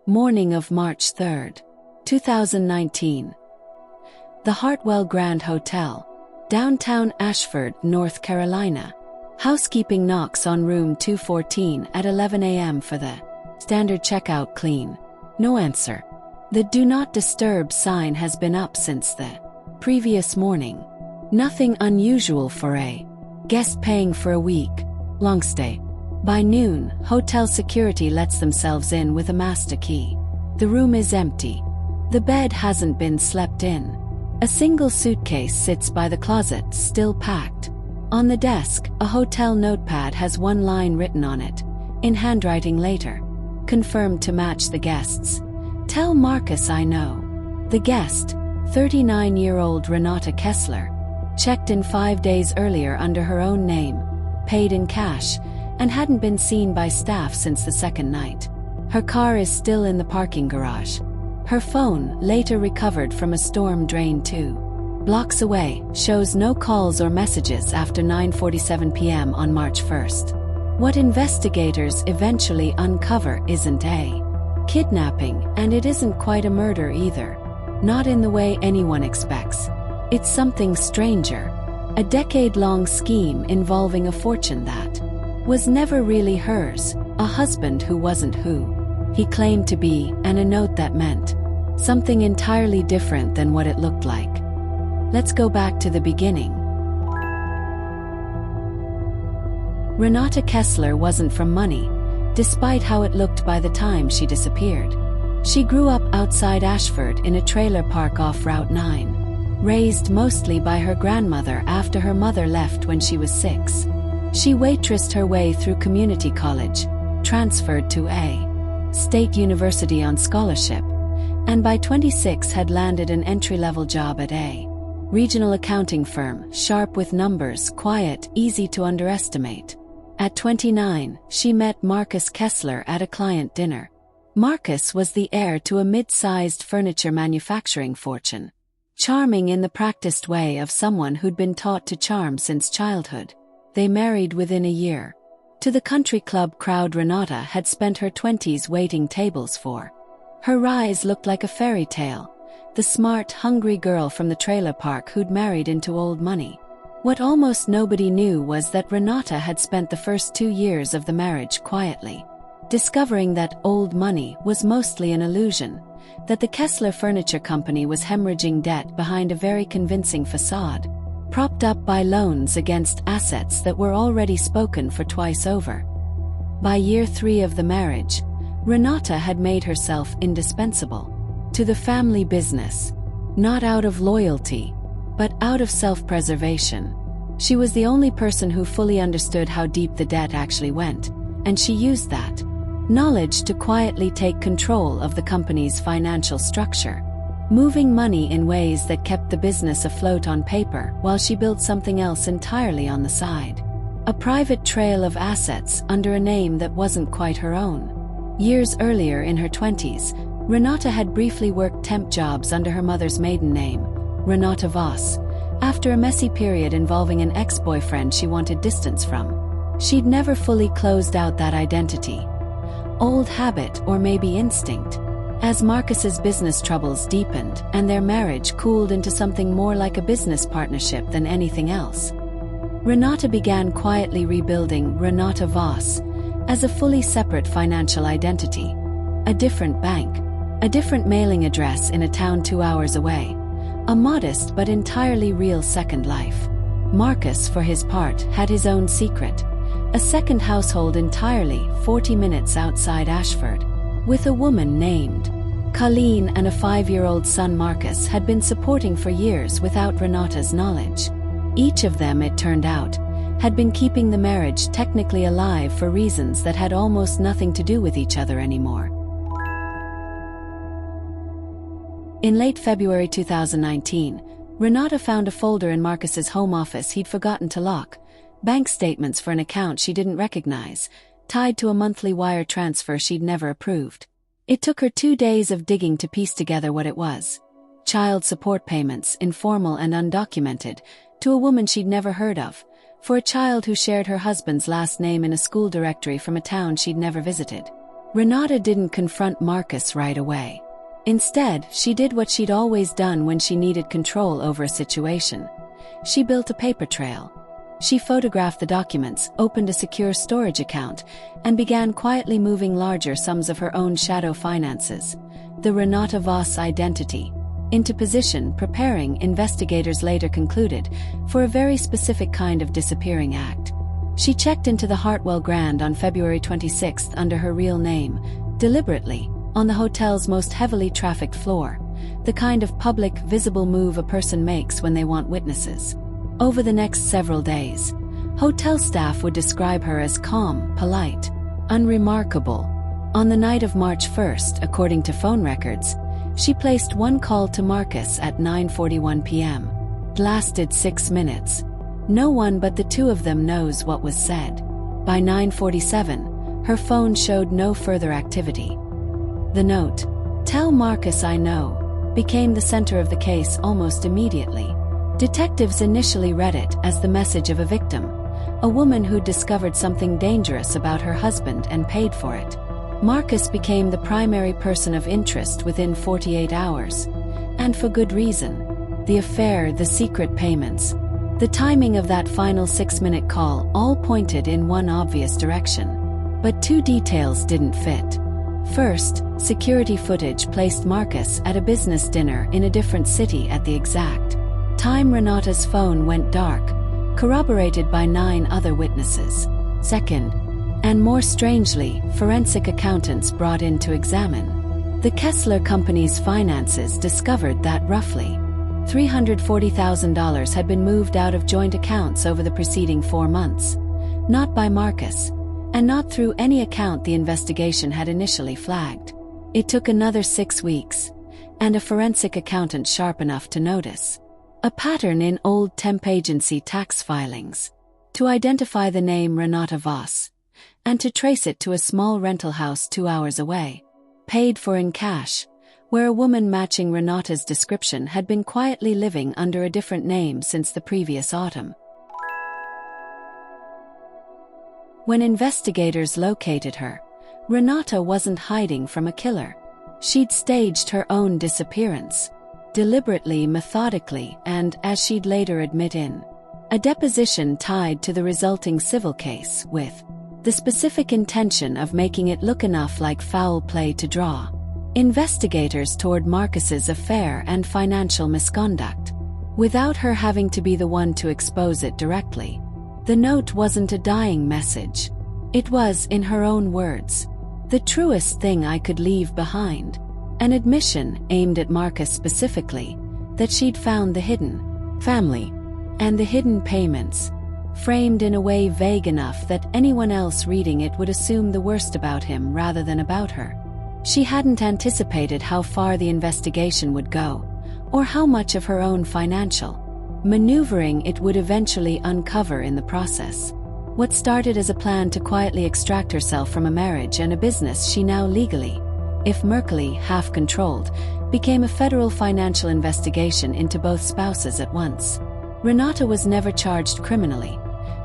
Morning of March 3, 2019. The Hartwell Grand Hotel, downtown Ashford, North Carolina. Housekeeping knocks on room 214 at 11 a.m. for the standard checkout clean. No answer. The Do Not Disturb sign has been up since the previous morning. Nothing unusual for a guest paying for a week-long stay. By noon, hotel security lets themselves in with a master key. The room is empty. The bed hasn't been slept in. A single suitcase sits by the closet, still packed. On the desk, a hotel notepad has one line written on it, in handwriting later. Confirmed to match the guests. Tell Marcus I know. The guest, 39-year-old Renata Kessler, checked in 5 days earlier under her own name, paid in cash, and hadn't been seen by staff since the second night. Her car is still in the parking garage. Her phone, later recovered from a storm drain 2 blocks away, shows no calls or messages after 9:47 p.m. on March 1st. What investigators eventually uncover isn't a kidnapping, and it isn't quite a murder either. Not in the way anyone expects. It's something stranger. A decade-long scheme involving a fortune that was never really hers, a husband who wasn't who he claimed to be, and a note that meant something entirely different than what it looked like. Let's go back to the beginning. Renata Kessler wasn't from money, despite how it looked by the time she disappeared. She grew up outside Ashford in a trailer park off Route 9, raised mostly by her grandmother after her mother left when she was 6. She waitressed her way through community college, transferred to a state university on scholarship, and by 26 had landed an entry-level job at a regional accounting firm, sharp with numbers, quiet, easy to underestimate. At 29, she met Marcus Kessler at a client dinner. Marcus was the heir to a mid-sized furniture manufacturing fortune, charming in the practiced way of someone who'd been taught to charm since childhood. They married within a year. To the country club crowd Renata had spent her 20s waiting tables for. Her rise looked like a fairy tale, the smart, hungry girl from the trailer park who'd married into old money. What almost nobody knew was that Renata had spent the first 2 years of the marriage quietly, discovering that old money was mostly an illusion, that the Kessler Furniture Company was hemorrhaging debt behind a very convincing facade, propped up by loans against assets that were already spoken for twice over. By year 3 of the marriage, Renata had made herself indispensable to the family business, not out of loyalty, but out of self-preservation. She was the only person who fully understood how deep the debt actually went, and she used that knowledge to quietly take control of the company's financial structure, moving money in ways that kept the business afloat on paper while she built something else entirely on the side. A private trail of assets under a name that wasn't quite her own. Years earlier in her 20s, Renata had briefly worked temp jobs under her mother's maiden name, Renata Voss, after a messy period involving an ex-boyfriend she wanted distance from. She'd never fully closed out that identity. Old habit or maybe instinct. As Marcus's business troubles deepened and their marriage cooled into something more like a business partnership than anything else, Renata began quietly rebuilding Renata Voss as a fully separate financial identity. A different bank, a different mailing address in a town 2 hours away, a modest but entirely real second life. Marcus, for his part, had his own secret, a second household entirely 40 minutes outside Ashford, with a woman named Colleen and a 5-year-old son Marcus had been supporting for years without Renata's knowledge. Each of them, it turned out, had been keeping the marriage technically alive for reasons that had almost nothing to do with each other anymore. In late February 2019, Renata found a folder in Marcus's home office he'd forgotten to lock, bank statements for an account she didn't recognize, tied to a monthly wire transfer she'd never approved. It took her 2 days of digging to piece together what it was. Child support payments, informal and undocumented, to a woman she'd never heard of, for a child who shared her husband's last name in a school directory from a town she'd never visited. Renata didn't confront Marcus right away. Instead, she did what she'd always done when she needed control over a situation. She built a paper trail. She photographed the documents, opened a secure storage account, and began quietly moving larger sums of her own shadow finances, the Renata Voss identity, into position, preparing, investigators later concluded, for a very specific kind of disappearing act. She checked into the Hartwell Grand on February 26 under her real name, deliberately, on the hotel's most heavily trafficked floor, the kind of public, visible move a person makes when they want witnesses. Over the next several days, hotel staff would describe her as calm, polite, unremarkable. On the night of March 1st, according to phone records, she placed one call to Marcus at 9:41 p.m. It lasted 6 minutes. No one but the two of them knows what was said. By 9:47, her phone showed no further activity. The note, "Tell Marcus I know," became the center of the case almost immediately. Detectives initially read it as the message of a victim, a woman who'd discovered something dangerous about her husband and paid for it. Marcus became the primary person of interest within 48 hours. And for good reason. The affair, the secret payments, the timing of that final 6-minute call all pointed in one obvious direction. But two details didn't fit. First, security footage placed Marcus at a business dinner in a different city at the exact time Renata's phone went dark, corroborated by 9 other witnesses. Second, and more strangely, forensic accountants brought in to examine the Kessler company's finances discovered that roughly $340,000 had been moved out of joint accounts over the preceding 4 months, not by Marcus, and not through any account the investigation had initially flagged. It took another 6 weeks, and a forensic accountant sharp enough to notice a pattern in old temp agency tax filings, to identify the name Renata Voss, and to trace it to a small rental house 2 hours away, paid for in cash, where a woman matching Renata's description had been quietly living under a different name since the previous autumn. When investigators located her, Renata wasn't hiding from a killer. She'd staged her own disappearance, deliberately, methodically, and, as she'd later admit in a deposition tied to the resulting civil case, with the specific intention of making it look enough like foul play to draw investigators toward Marcus's affair and financial misconduct, without her having to be the one to expose it directly. The note wasn't a dying message. It was, in her own words, the truest thing I could leave behind. An admission, aimed at Marcus specifically, that she'd found the hidden family and the hidden payments, framed in a way vague enough that anyone else reading it would assume the worst about him rather than about her. She hadn't anticipated how far the investigation would go, or how much of her own financial maneuvering it would eventually uncover in the process. What started as a plan to quietly extract herself from a marriage and a business she now legally, if murkily, half-controlled, became a federal financial investigation into both spouses at once. Renata was never charged criminally.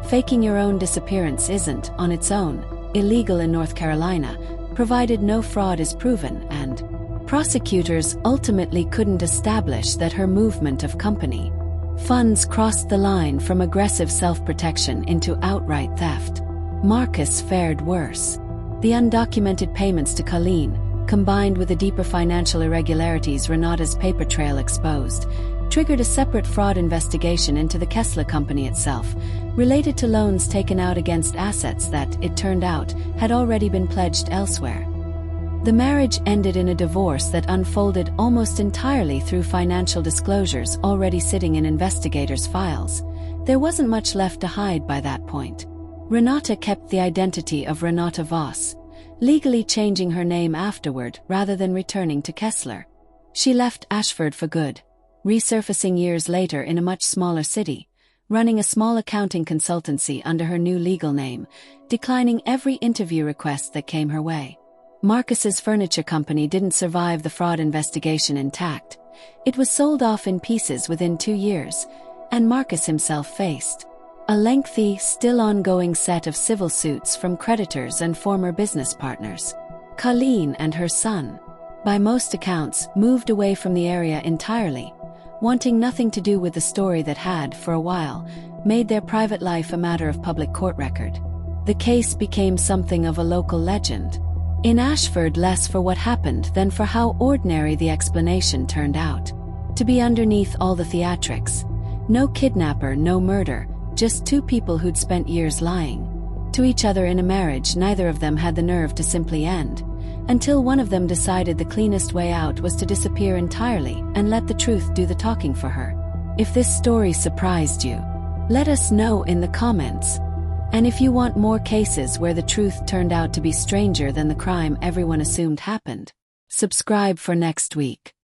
Faking your own disappearance isn't, on its own, illegal in North Carolina, provided no fraud is proven, and prosecutors ultimately couldn't establish that her movement of company funds crossed the line from aggressive self-protection into outright theft. Marcus fared worse. The undocumented payments to Colleen, combined with the deeper financial irregularities Renata's paper trail exposed, triggered a separate fraud investigation into the Kessler company itself, related to loans taken out against assets that, it turned out, had already been pledged elsewhere. The marriage ended in a divorce that unfolded almost entirely through financial disclosures already sitting in investigators' files. There wasn't much left to hide by that point. Renata kept the identity of Renata Voss, legally changing her name afterward rather than returning to Kessler. She left Ashford for good, resurfacing years later in a much smaller city, running a small accounting consultancy under her new legal name, declining every interview request that came her way. Marcus's furniture company didn't survive the fraud investigation intact. It was sold off in pieces within 2 years, and Marcus himself faced a lengthy, still ongoing set of civil suits from creditors and former business partners. Colleen and her son, by most accounts, moved away from the area entirely, wanting nothing to do with the story that had, for a while, made their private life a matter of public court record. The case became something of a local legend in Ashford, less for what happened than for how ordinary the explanation turned out to be underneath all the theatrics. No kidnapper, no murder, just two people who'd spent years lying to each other in a marriage neither of them had the nerve to simply end, until one of them decided the cleanest way out was to disappear entirely and let the truth do the talking for her. If this story surprised you, let us know in the comments. And if you want more cases where the truth turned out to be stranger than the crime everyone assumed happened, subscribe for next week.